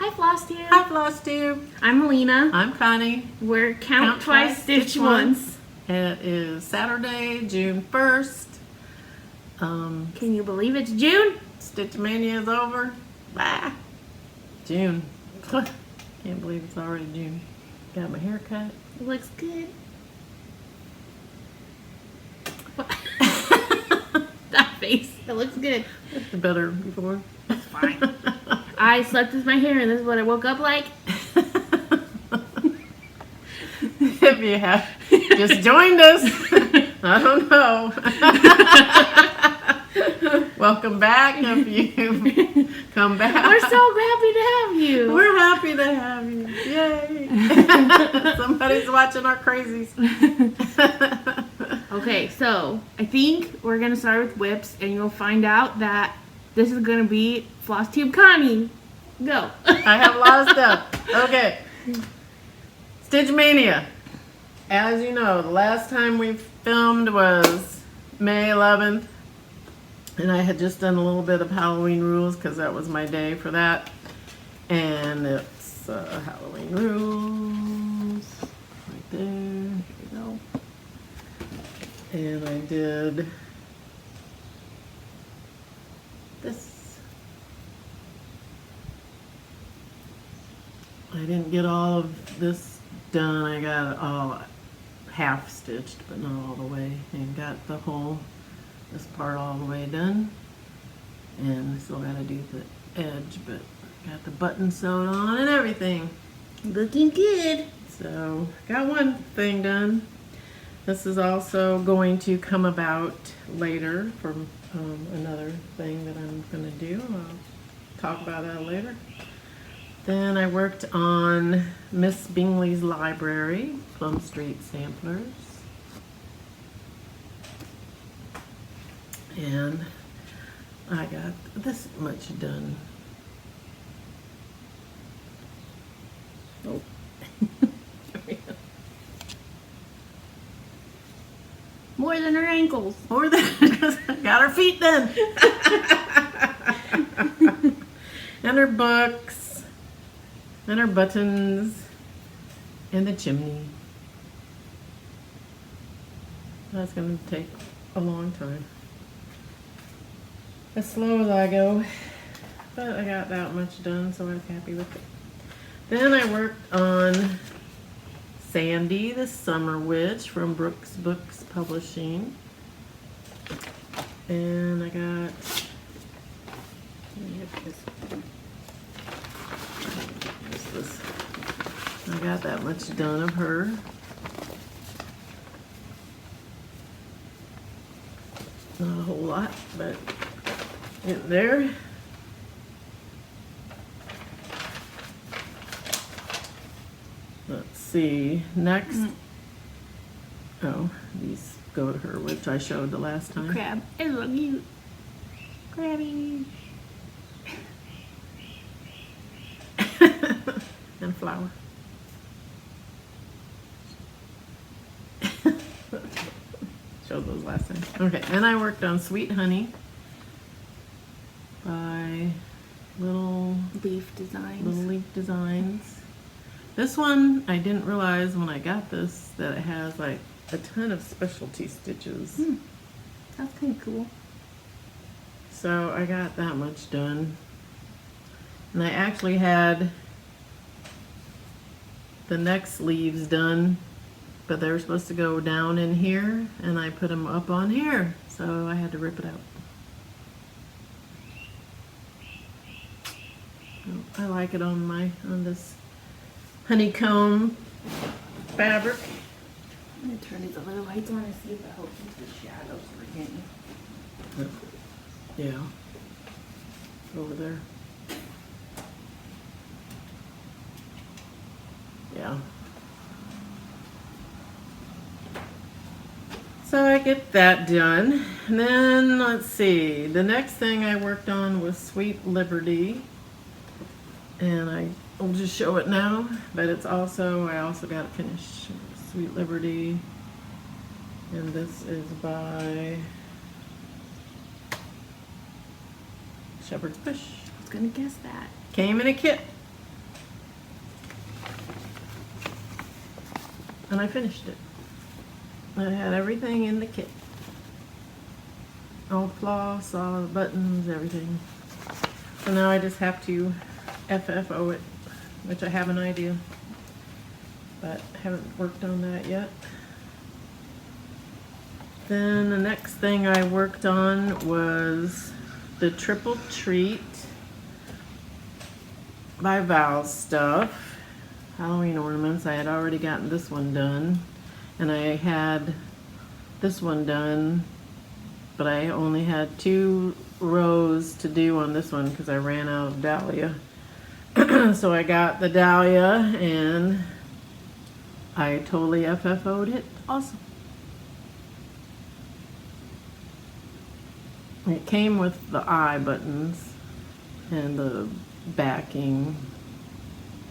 Hi, Flosstube. Hi, Flosstube. I'm Melina. I'm Connie. We're Count Twice, Stitch Once. It is Saturday, June 1st. Can you believe it's June? Stitch Mania is over. Bye. June. Can't believe it's already June. Got my hair cut. It looks good. That face. It looks good. It's better before. It's fine. I slept with my hair and this is what I woke up like. If you have just joined us, I don't know. Welcome back if you've come back. We're so happy to have you. We're happy to have you. Yay. Somebody's watching our crazies. Okay, so I think we're going to start with whips and you'll find out that this is going to be Flosstube Connie. Go. I have a lot of stuff. Okay. Stitch Mania. As you know, the last time we filmed was May 11th. And I had just done a little bit of Halloween rules because that was my day for that. And it's Halloween rules. Right there. Here we go. And I did this. I didn't get all of this done. I got it all half stitched, but not all the way. And got the whole, this part all the way done. And I still got to do the edge, but got the button sewed on and everything. Looking good. So, got one thing done. This is also going to come about later from another thing that I'm going to do. I'll talk about that later. Then I worked on Miss Bingley's Library, Plum Street Samplers. And I got this much done. Oh. More than her ankles. More than got her feet done. And her books. And her buttons. And the chimney. That's going to take a long time. As slow as I go. But I got that much done, so I was happy with it. Then I worked on Sandy, the Summer Witch from Brooks Books Publishing. And I got, I got that much done of her. Not a whole lot, but in there. Let's see, next, oh, these go to her, which I showed the last time. Crab. It's so cute. Crabby. And flower. Showed those last time. Okay, and I worked on Sweet Honey by Little Leaf Leaf Designs. This one, I didn't realize when I got this that it has like a ton of specialty stitches. That's kind of cool. So I got that much done. And I actually had the neck sleeves done, but they were supposed to go down in here, and I put them up on here. So I had to rip it out. I like it on this honeycomb fabric. I'm going to turn these other lights on and see if it helps with the shadows we're getting. Yeah. Over there. Yeah. So I get that done. And then let's see. The next thing I worked on was Sweet Liberty. And I'll just show it now, but it's also, I also got it finished. Sweet Liberty. And this is by Shepherd's Bush. I was going to guess that. Came in a kit. and I finished it. I had everything in the kit. All the floss, all the buttons, everything. So now I just have to FFO it, which I have an idea, but haven't worked on that yet. Then the next thing I worked on was the Triple Treat by Val's stuff. Halloween ornaments. I had already gotten this one done, and I had this one done, but I only had 2 rows to do on this one because I ran out of dahlia. So I got the dahlia, and I totally FFO'd it also. It came with the eye buttons and the backing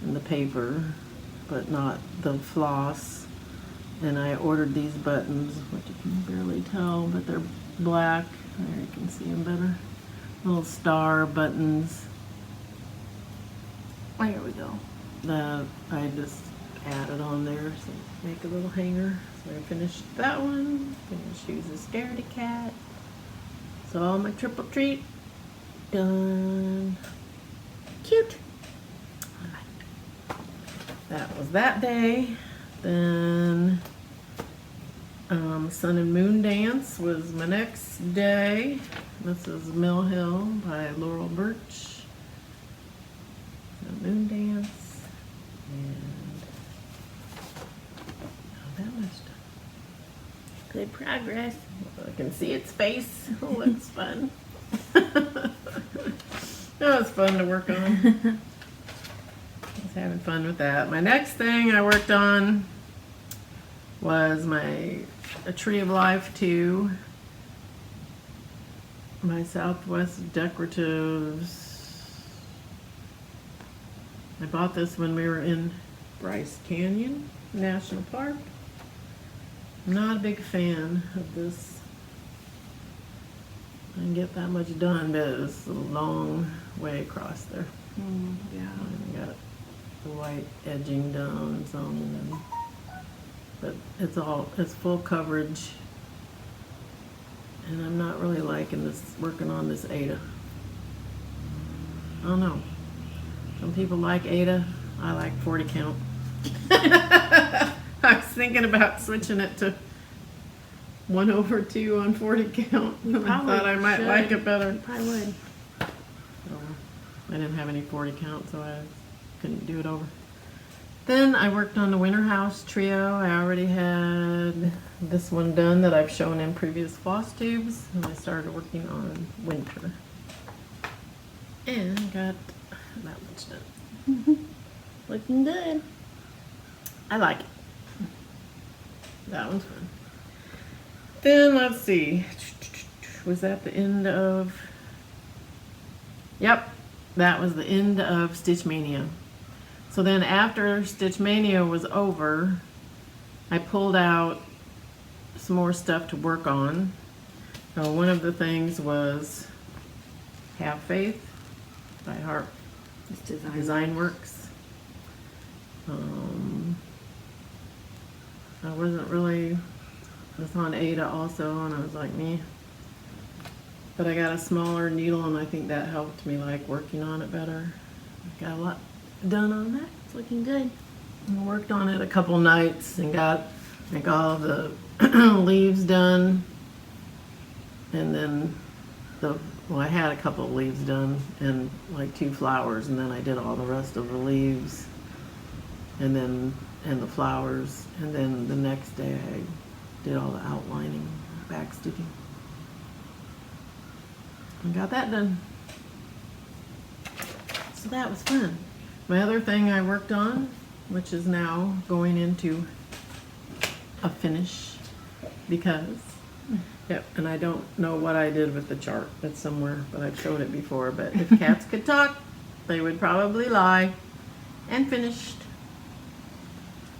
and the paper, but not the floss. And I ordered these buttons, which you can barely tell, but they're black. There, you can see them better. Little star buttons There we go. that I just added on there to make a little hanger. So I finished that one. Finished use a scaredy cat. So all my Triple Treat done. Cute. That was that day. Then Sun and Moon Dance was my next day. This is Mill Hill by Laurel Birch. The Moon Dance. And not that much done. Good progress. I can see its face. Oh, looks fun. It was fun to work on. I was having fun with that. My next thing I worked on was A Tree of Life 2. My Southwest Decoratives. I bought this when we were in Bryce Canyon National Park. I'm not a big fan of this. I didn't get that much done, but it's a long way across there. Yeah. I got the white edging done some, and but it's full coverage, and I'm not really liking this, working on this Ada. I don't know. Some people like Ada. I like 40 count. I was thinking about switching it to 1/2 on 40 count. I thought I might like it better. You probably would. So, I didn't have any 40 count, so I couldn't do it over. Then I worked on the Winter House Trio. I already had this one done that I've shown in previous Flosstubes, and I started working on Winter. And got that much done. Looking good. I like it. That one's fun. Then let's see. Was that the end of... Yep, that was the end of Stitch Mania. So then after Stitch Mania was over, I pulled out some more stuff to work on. One of the things was Have Faith by Harp Design Works. I wasn't really, it's on Ada also, and I was like, me. But I got a smaller needle, and I think that helped me like working on it better. I got a lot done on that. It's looking good. I worked on it a couple nights and got like all the leaves done, and then I had a couple of leaves done and like 2 flowers, and then I did all the rest of the leaves and the flowers, and then the next day I did all the outlining, backstitching, and got that done. So that was fun. My other thing I worked on, which is now going into a finish, because, yep, and I don't know what I did with the chart. It's somewhere, but I've showed it before. But if cats could talk, they would probably lie. And finished.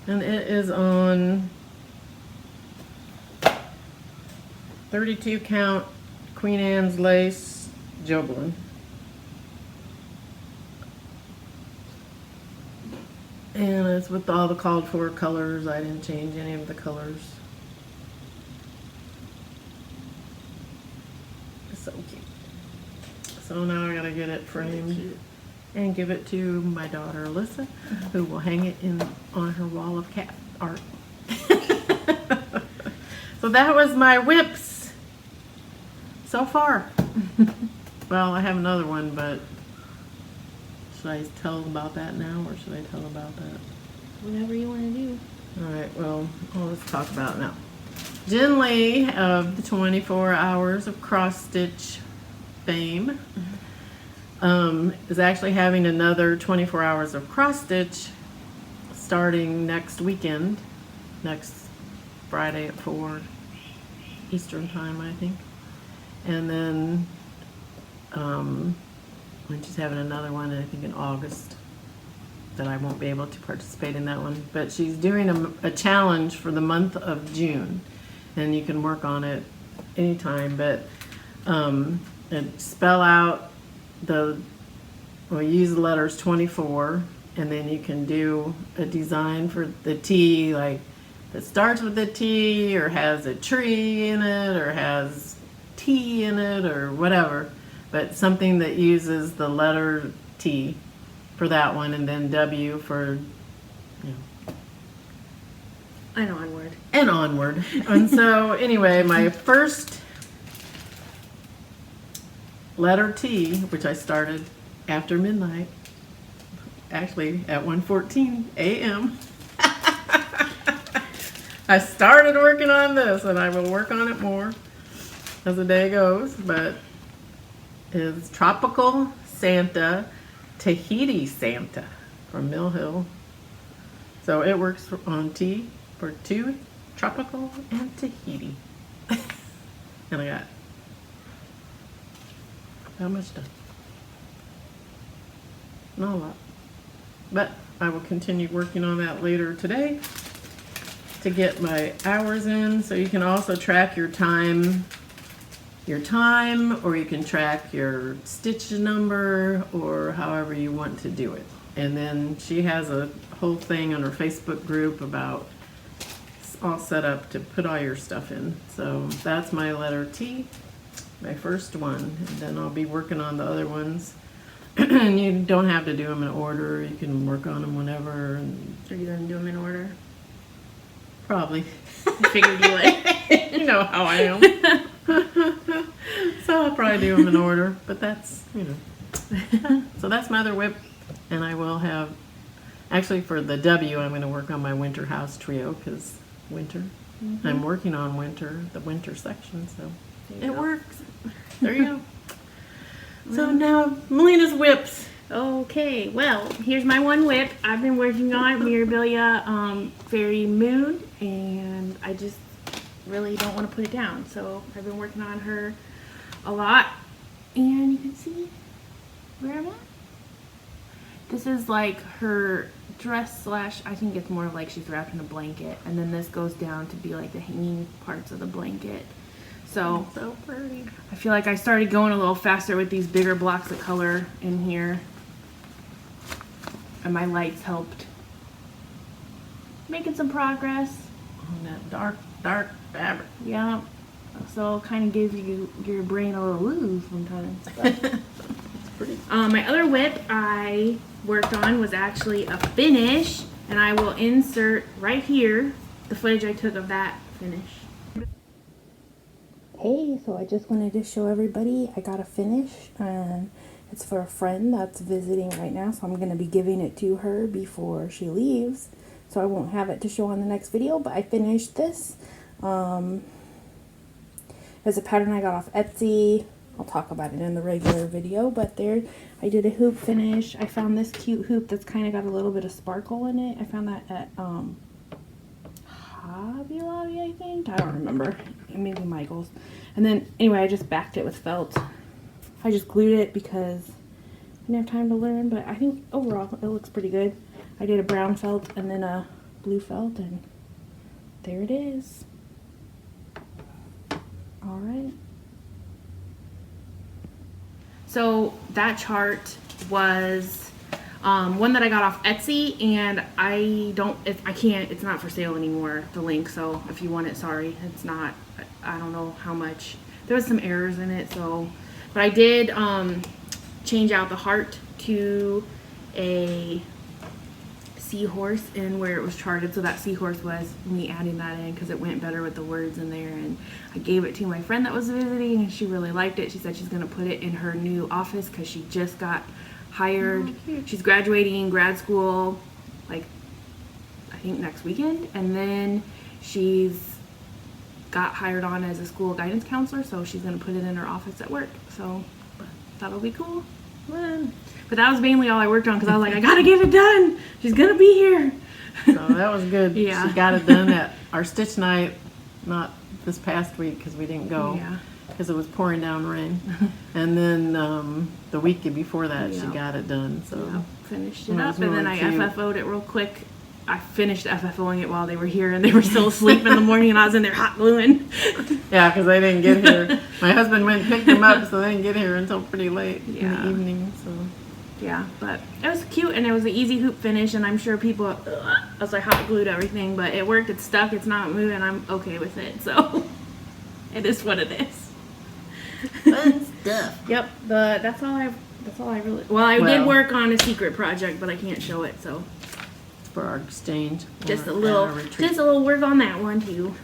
And it is on 32 count Queen Anne's lace Jobelan. And it's with all the called for colors. I didn't change any of the colors. It's so cute. So now I gotta get it framed and give it to my daughter Alyssa, who will hang it on her wall of cat art. So that was my whips so far. Well, I have another one, but should I tell about that now, or should I tell about that? Whatever you want to do. All right, well, let's talk about it now. Jen Lee of the 24 Hours of Cross Stitch fame is actually having another 24 Hours of Cross Stitch starting next weekend, next Friday at 4 Eastern time, I think. And then when she's having another one, I think in August, that I won't be able to participate in that one. But she's doing a challenge for the month of June, and you can work on it anytime. But and spell out use the letters 24, and then you can do a design for the T, like that starts with a T, or has a tree in it, or has T in it, or whatever. But something that uses the letter T for that one, and then W for, And onward. And onward. And so, anyway, my first letter T, which I started after midnight, actually at 1:14 a.m. I started working on this, and I will work on it more as the day goes, but is Tropical Santa, Tahiti Santa from Mill Hill. So it works on T for 2, tropical and Tahiti. And I got how much done? Not a lot. But I will continue working on that later today to get my hours in. So you can also track your time, or you can track your stitch number, or however you want to do it. And then she has a whole thing on her Facebook group about all set up to put all your stuff in. So that's my letter T, my first one, and then I'll be working on the other ones. And you don't have to do them in order. You can work on them whenever. And Are you going to do them in order? probably. I figured you would. You know how I am. So I'll probably do them in order, but that's, So that's my other whip, and I will have, actually for the W, I'm going to work on my winter house trio, because winter. I'm working on the winter section, so it works. There you go. So now, Melina's whips. Okay, well, here's my one whip. I've been working on Mirabilia Fairy Moon, and I just really don't want to put it down. So I've been working on her a lot, and you can see where I'm at. This is like her dress slash, I think it's more like she's wrapped in a blanket, and then this goes down to be like the hanging parts of the blanket. So pretty. I feel like I started going a little faster with these bigger blocks of color in here, and my lights helped making some progress On that dark fabric. Yeah, so it kind of gives you your brain a little woo sometimes. But It's pretty. my other whip I worked on was actually a finish, and I will insert right here the footage I took of that finish. Hey, so I just wanted to show everybody I got a finish, and it's for a friend that's visiting right now, so I'm going to be giving it to her before she leaves, so I won't have it to show on the next video, but I finished this. It's a pattern I got off Etsy. I'll talk about it in the regular video, but there I did a hoop finish. I found this cute hoop that's kind of got a little bit of sparkle in it. I found that at Hobby Lobby, I think. I don't remember. Maybe Michael's. And then, anyway, I just backed it with felt. I just glued it because I didn't have time to learn, but I think overall it looks pretty good. I did a brown felt and then a blue felt, and there it is. All right. So that chart was One that I got off Etsy, and it's not for sale anymore, the link, so if you want it, sorry, it's not. I don't know how much. There was some errors in it, so, but I did change out the heart to a seahorse and where it was charted, so that seahorse was me adding that in because it went better with the words in there. And I gave it to my friend that was visiting, and she really liked it. She said she's going to put it in her new office because she just got hired. She's graduating grad school, like, I think next weekend, and then she's got hired on as a school guidance counselor, so she's going to put it in her office at work. So that'll be cool. But that was mainly all I worked on because I was like, I gotta get it done. She's gonna be here. So that was good. Yeah. She got it done at our stitch night, not this past week because we didn't go. Yeah. Because it was pouring down rain. And then the week before that, she Yeah. got it done. So Yeah, finished it It up, was and then really I cute. FFO'd it real quick. I finished FFOing it while they were here, and they were still asleep in the morning, and I was in there hot gluing. yeah, because they didn't get here. My husband went and picked them up, so they didn't get here until pretty late in Yeah. the evening. So Yeah, but it was cute, and it was an easy hoop finish, and I'm sure people, as I hot glued everything, but it worked, it's stuck, it's not moving, I'm okay with it, so it is what it is. fun stuff. Yep, that's all I really, I did work on a secret project, but I can't show it, so For our exchange. just or a at little, our retreat. just a little work on that one too.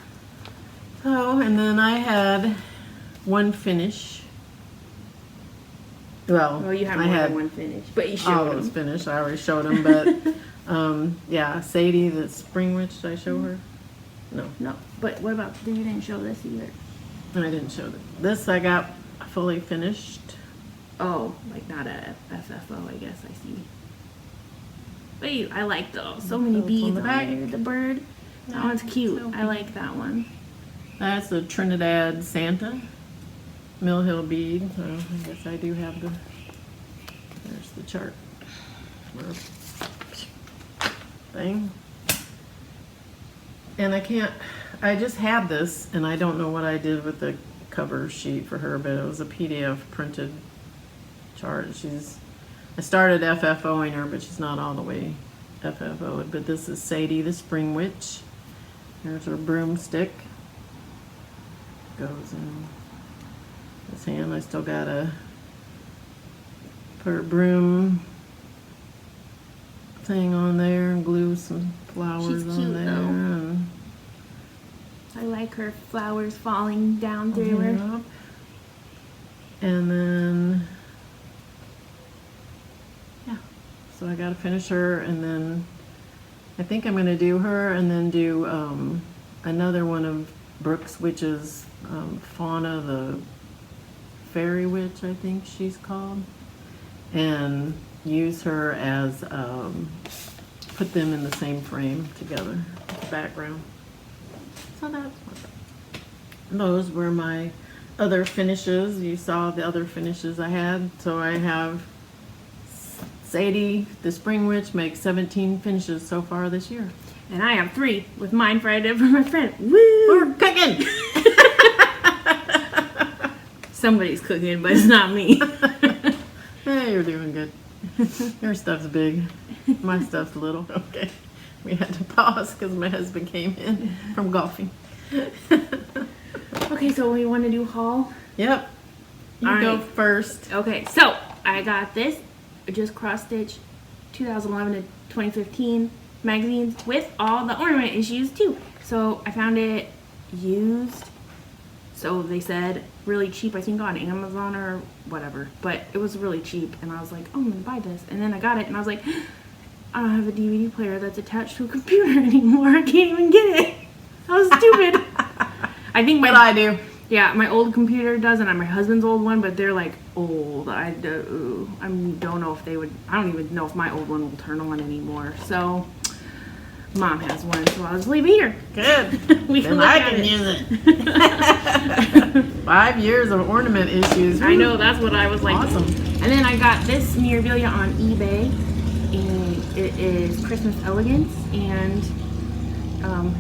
Oh, and then I had one finish. Well, You have I more had than one finish, but you all showed those them. finished. I already showed them, but yeah, Sadie, the spring witch. Did I show her? No, No, but what about, you didn't show this either? I didn't show them. This I got fully finished. Oh, like not a FFO, I guess, I see. Wait, I like those. So many Those on beads the on back. there. The bird. That Yeah, one's cute. so I like that one. That's a Trinidad Santa Mill Hill bead. So I guess I do have the. There's the chart. Thing. And I just had this, and I don't know what I did with the cover sheet for her, but it was a PDF printed chart. I started FFOing her, but she's not all the way FFO'd. But this is Sadie, the spring witch. Here's her broomstick. Goes in this hand. I still gotta put her broom thing on there and glue some flowers She's on cute, there. though. And I like her flowers falling down through her. Yep. And then, yeah, so I gotta finish her, and then I think I'm gonna do her and then do another one of Brooke's witches, Fauna the Fairy Witch, I think she's called, and use her as, put them in the same frame together, the background. So that's what those were my other finishes. You saw the other finishes I had. So I have Sadie, the Spring Witch, makes 17 finishes so far this year. And I have 3 with mine for I did for my friend. Woo! We're cooking! Somebody's cooking, but it's not me. Hey, you're doing good. Your stuff's big. My stuff's little. Okay. We had to pause because my husband came in from golfing. Okay, so we want to do haul. Yep. You All go right. first. Okay, so I got this just cross stitch 2011 to 2015 magazines with all the ornament issues too. So I found it used. So they said really cheap, I think on Amazon or whatever, but it was really cheap, and I was like, oh, I'm gonna buy this. And then I got it, and I was like, I don't have a DVD player that's attached to a computer anymore. I can't even get it. I was stupid. I think What I do. yeah, my old computer does, and my husband's old one, but they're like old. I don't know if they would. I don't even know if my old one will turn on anymore. So Mom has one, so I'll just leave it here. Good. We Then look I at can it. use it. 5 years of ornament issues. I know, that's what I was like. Awesome. And then I got this memorabilia on eBay, and it is Christmas Elegance, and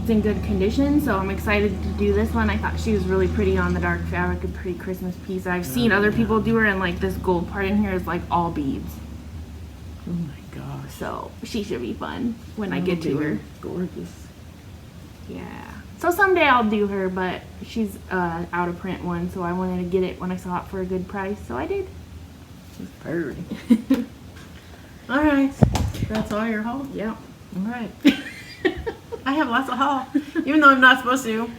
it's in good condition, so I'm excited to do this one. I thought she was really pretty on the dark fabric, a pretty Christmas piece. I've seen other people do her, and like this gold part in here is like all beads. Oh my so she should be fun when I get to her. Gorgeous. Yeah. So someday I'll do her, but she's out of print one, so I wanted to get it when I saw it for a good price, so I did. She's pretty. All right. That's all your haul? Yep. All right. I have lots of haul, even though I'm not supposed to.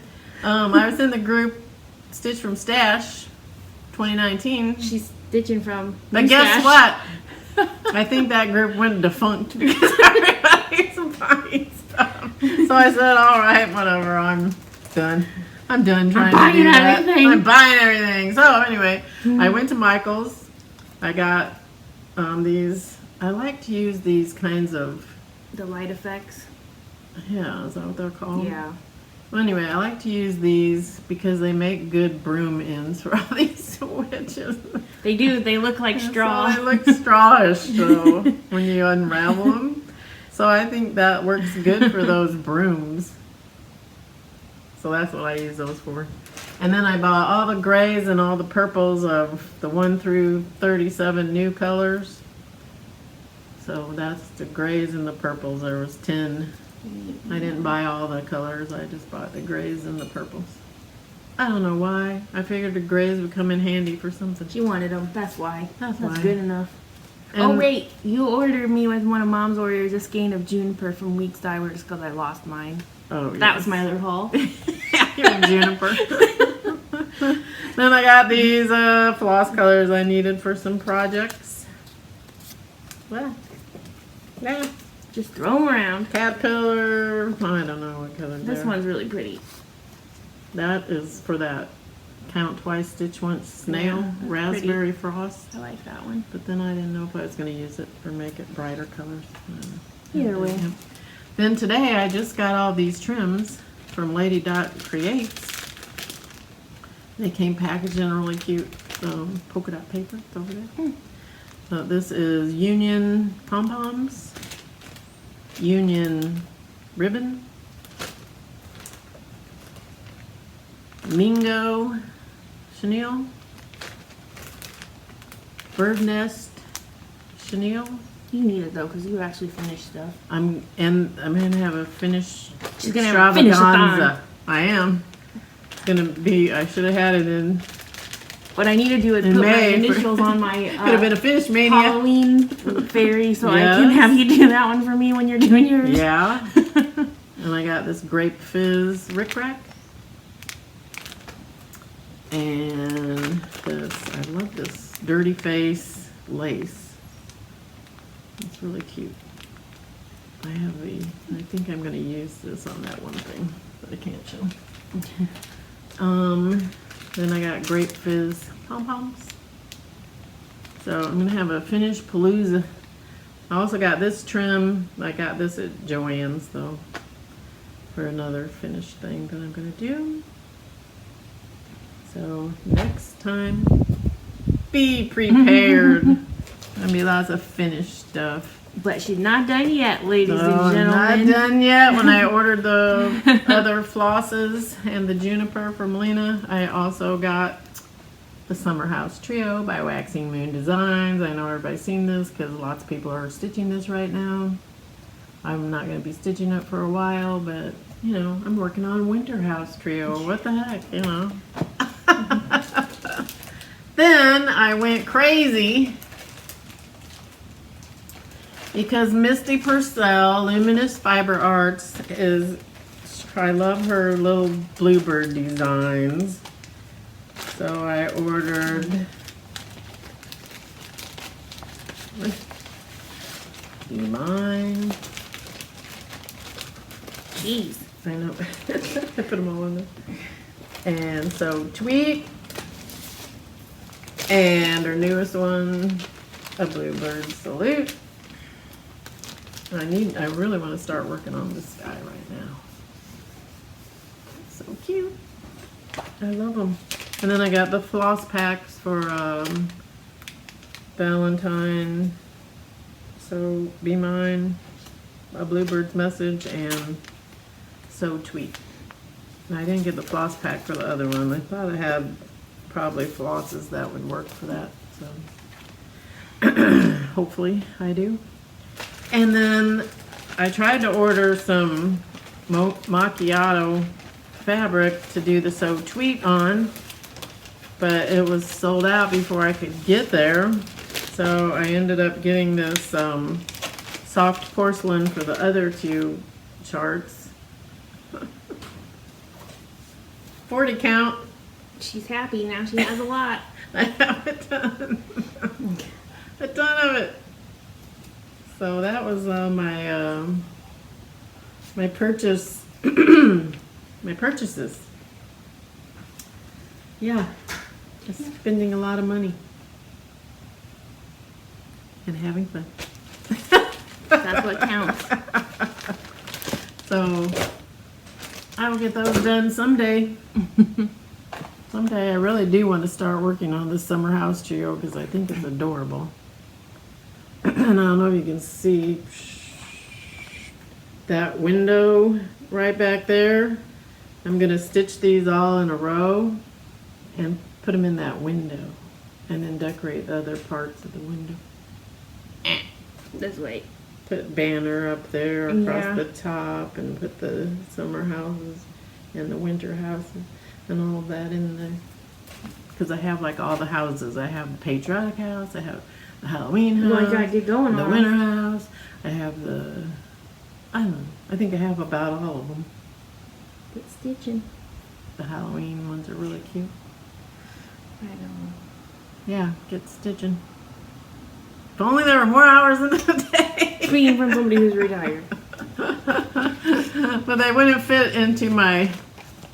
I was in the group Stitch from Stash 2019. She's stitching from But guess what? I think that group went defunct because everybody's buying stuff. So I said, all right, whatever, I'm done. I'm done trying to do that. Everything. I'm buying everything. So anyway, I went to Michael's. I got these. I like to use these kinds of, the light effects. yeah, is that what they're called? Yeah. Well, anyway, I like to use these because they make good broom ends for all these witches. They do. They look like straw. So they look strawish, so when you unravel them. So I think that works good for those brooms. So that's what I use those for. And then I bought all the grays and all the purples of the 1 through 37 new colors. So that's the grays and the purples. There was 10. I didn't buy all the colors. I just bought the grays and the purples. I don't know why. I figured the grays would come in handy for something. She wanted them. That's why. That's why. good enough. And oh wait, you ordered me with one of Mom's orders a skein of juniper from Weeks Dye just because I lost mine. Oh, That was my other haul. Your juniper. Then I got these floss colors I needed for some projects. Well, yeah. Just throw them around. Caterpillar. I don't know what color. This one's really pretty. That is for that count twice, stitch once snail, Yeah, that's raspberry frost. I like that one. But then I didn't know if I was going to use it or make it brighter colors. Either way. Yeah. Then today I just got all these trims from Lady Dot Creates. They came packaged in really cute polka dot paper. It's over there. So this is Union pom-poms, Union ribbon, Mingo chenille, Bird Nest chenille. You need it though, because you actually finished stuff. I'm gonna have a finished She's gonna have a finish-a-thon. I am. It's gonna be. I should have had it in. What I need to do is In put May my initials on my Could have been a finish mania. Halloween fairy, so I Yes. can have you do that one for me when you're doing yours. Yeah. And I got this Grape Fizz rickrack. And this, I love this Dirty Face lace. It's really cute. I think I'm gonna use this on that one thing, but I can't show. Then I got Grape Fizz pom-poms. So I'm gonna have a finished Palooza. I also got this trim. I got this at Joann's though, for another finished thing that I'm gonna do. So next time, be prepared. There'll be lots of finished stuff. But she's not done yet, ladies and I'm gentlemen. not done yet. When I ordered the other flosses and the juniper from Lena, I also got the Summer House Trio by Waxing Moon Designs. I know everybody's seen this because lots of people are stitching this right now. I'm not going to be stitching it for a while, but you know, I'm working on Winter House Trio. What the heck, you know? Then I went crazy because Misty Purcell, Luminous Fiber Arts, I love her little bluebird designs. So I ordered Be Mine. Jeez. I know. I put them all in there. And so Tweet. And her newest one, a Bluebird Salute. I really want to start working on this guy right now. So cute. I love them. And then I got the floss packs for Valentine. So Be Mine, a Bluebird's Message, and So Tweet. And I didn't get the floss pack for the other one. I thought I had probably flosses that would work for that. So hopefully I do. And then I tried to order some macchiato fabric to do the sew tweet on, but it was sold out before I could get there. So I ended up getting this soft porcelain for the other two charts. 40 count. She's happy now. She has a lot. I have a ton of it. So that was my my purchase, my purchases. Yeah, just spending a lot of money and having fun. That's what counts. So I will get those done someday. Someday I really do want to start working on this summer house trio because I think it's adorable. And I don't know if you can see that window right back there. I'm going to stitch these all in a row and put them in that window and then decorate the other parts of the window. This way. Put banner up there across Yeah. the top and put the summer houses and the winter houses and all of that in there. Because I have like all the houses. I have the patriotic house, I have the Halloween house, Well, you gotta get going the on. winter house, I have the, I don't know, I think I have about all of them. Get stitching. The Halloween ones are really cute. I know. Yeah, get stitching. If only there were more hours in the day. Speaking from somebody who's retired. But they wouldn't fit into my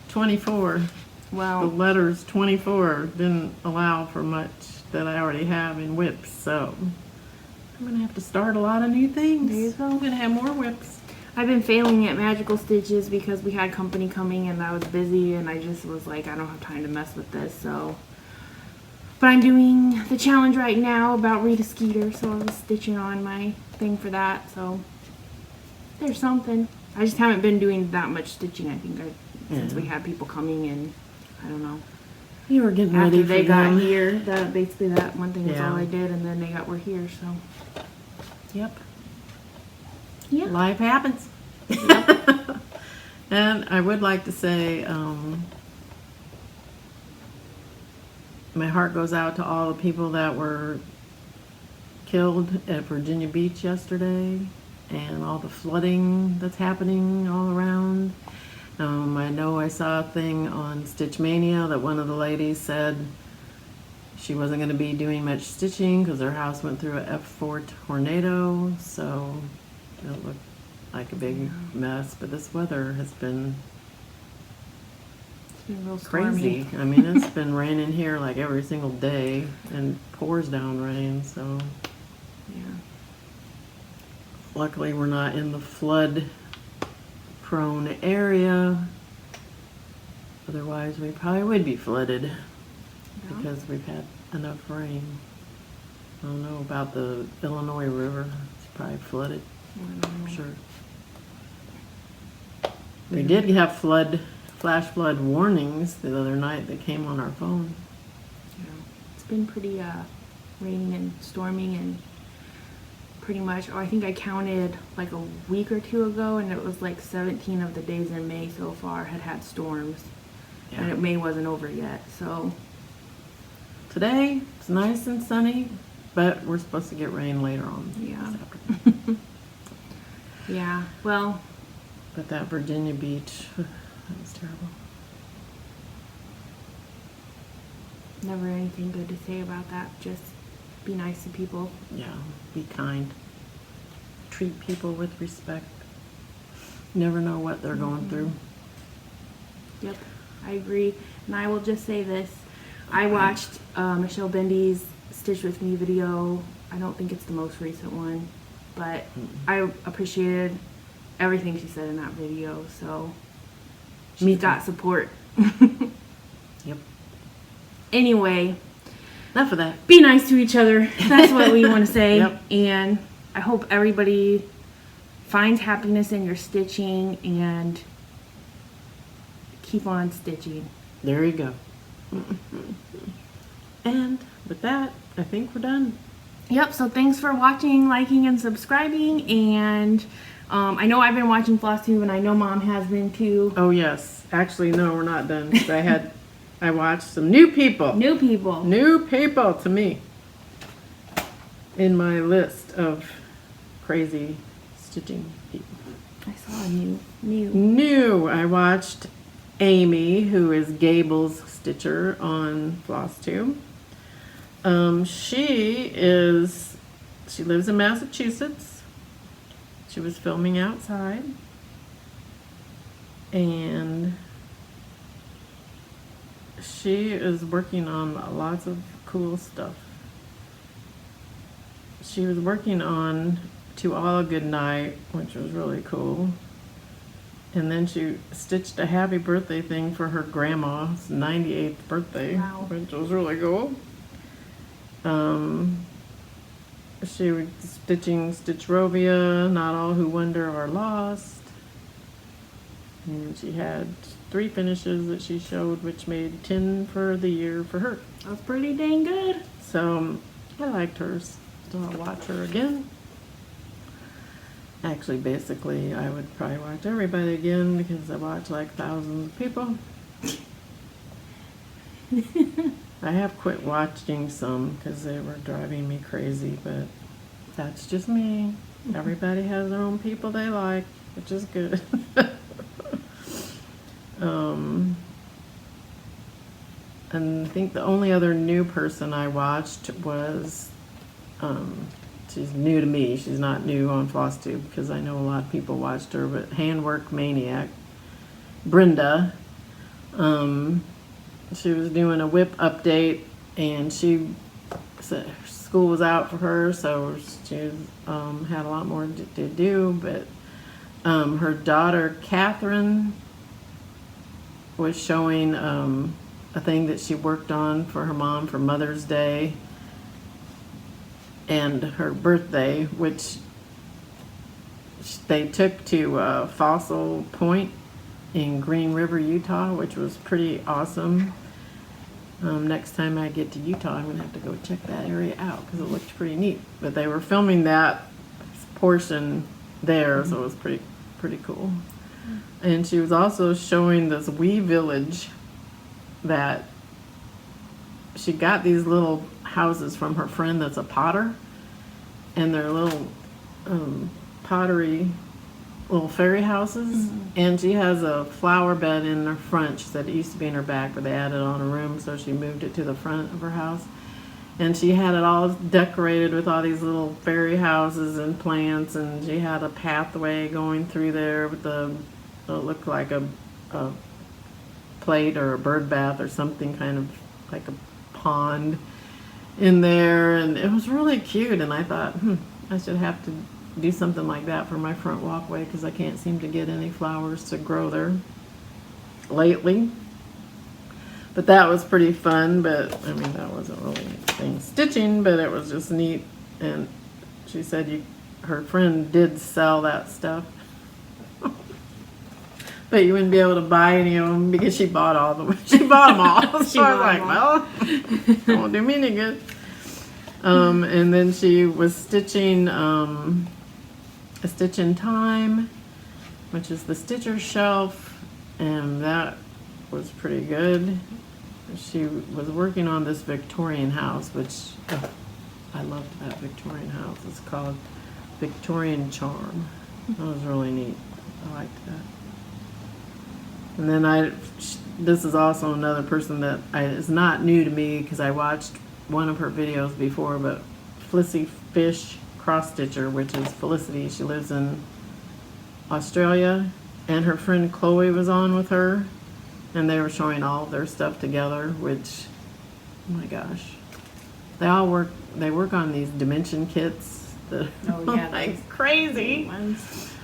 24. The Well, letters 24 didn't allow for much that I already have in whips, so I'm gonna have to start a lot of new things. There you go. I'm gonna have more whips. I've been failing at magical stitches because we had company coming and I was busy and I just was like, I don't have time to mess with this, so. But I'm doing the challenge right now about Rita Skeeter, so I was stitching on my thing for that, so there's something. I just haven't been doing that much stitching, I think, since we had people coming and I don't know. You were getting ready After for they got them. here, that basically that one thing was Yeah. all I did, and then they were here, so. Yep. Yeah. Life happens. And I would like to say, my heart goes out to all the people that were killed at Virginia Beach yesterday and all the flooding that's happening all around. I know I saw a thing on Stitch Mania that one of the ladies said she wasn't going to be doing much stitching because her house went through a F4 tornado, so it looked like a big mess. But this weather has been It's been real stormy. crazy. I mean, it's been raining here like every single day and pours down rain, so Yeah. luckily we're not in the flood prone area. Otherwise we probably would be flooded Yeah. because we've had enough rain. I don't know about the Illinois River. It's probably flooded, I'm sure. We did have flash flood warnings the other night that came on our phone. Yeah. It's been pretty raining and storming and pretty much, I think I counted like a week or two ago and it was like 17 of the days in May so far had storms. Yeah. And May wasn't over yet, so. Today it's nice and sunny, but we're supposed to get rain later on. Yeah. this afternoon. Yeah, well, But that Virginia Beach, that was terrible. never anything good to say about that. Just be nice to people. Yeah, be kind. Treat people with respect. Never know what they're going through. Yep, I agree. And I will just say this. I watched Michelle Bendy's Stitch With Me video. I don't think it's the most recent one, but I appreciated everything she said in that video, so Me she's too. got support. Yep. Anyway, Enough of that. be nice to each other. That's what we want to say. Yep. And I hope everybody finds happiness in your stitching and keep on stitching. There you go. And with that, I think we're done. Yep, so thanks for watching, liking, and subscribing. And I know I've been watching Flosstube, and I know Mom has been too. Oh yes. Actually, no, we're not done. 'Cause I watched some new people. New people. New people to me. In my list of crazy stitching people. I saw a new. New. I watched Amy, who is Gable's Stitcher on Flosstube. She lives in Massachusetts. She was filming outside. And she is working on lots of cool stuff. She was working on To All a Good Night, which was really cool. And then she stitched a happy birthday thing for her grandma's 98th birthday, Wow. which was really cool. She was stitching Stitchrovia, Not All Who Wonder Are Lost. And she had 3 finishes that she showed, which made 10 for the year for her. That's pretty dang good. So I liked hers, so I'll watch her again. Actually, basically, I would probably watch everybody again because I watch like thousands of people. I have quit watching some because they were driving me crazy, but that's just me. Everybody has their own people they like, which is good. And I think the only other new person I watched was, she's new to me. She's not new on Flosstube because I know a lot of people watched her, but Handwork Maniac, Brenda. She was doing a whip update, and she said school was out for her, so she had a lot more to do, but her daughter Catherine was showing a thing that she worked on for her mom for Mother's Day and her birthday, which they took to Fossil Point in Green River, Utah, which was pretty awesome. Next time I get to Utah, I'm going to have to go check that area out because it looked pretty neat. But they were filming that portion there, so it was pretty cool. And she was also showing this wee village that she got these little houses from her friend that's a potter, and they're little pottery little fairy houses. And she has a flower bed in her front. She said it used to be in her back, but they added on a room, so she moved it to the front of her house. And she had it all decorated with all these little fairy houses and plants, and she had a pathway going through there with it looked like a plate or a bird bath or something, kind of like a pond in there, and it was really cute. And I thought, I should have to do something like that for my front walkway because I can't seem to get any flowers to grow there lately. But that was pretty fun. But I mean, that wasn't really anything stitching, but it was just neat. And she said her friend did sell that stuff. But you wouldn't be able to buy any of them because she bought them all. So I was like, well, it won't do me any good. And then she was stitching a Stitch in Time, which is the Stitcher shelf, and that was pretty good. She was working on this Victorian house, which I loved that Victorian house. It's called Victorian Charm. That was really neat. I liked that. And then this is also another person that is not new to me because I watched one of her videos before, but Flissy Fish Cross Stitcher, which is Felicity. She lives in Australia, and her friend Chloe was on with her, and they were showing all of their stuff together, which, oh my gosh, they work on these dimension kits that are like crazy.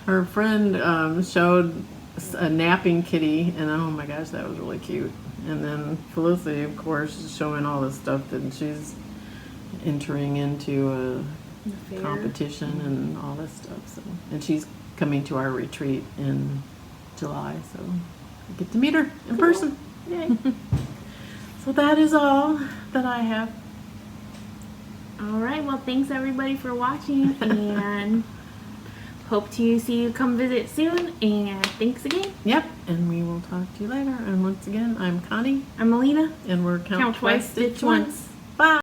Her friend showed a napping kitty, and oh my gosh, that was really cute. And then Felicity, of course, is showing all this stuff that she's entering into a competition and all this stuff. So, and she's coming to our retreat in July, so I get to meet her in person. Yay! So that is all that I have. All right. Well, thanks everybody for watching, and hope to see you come visit soon. And thanks again. Yep, and we will talk to you later. And once again, I'm Connie, I'm Melina. and we're Count Twice, Stitch Once.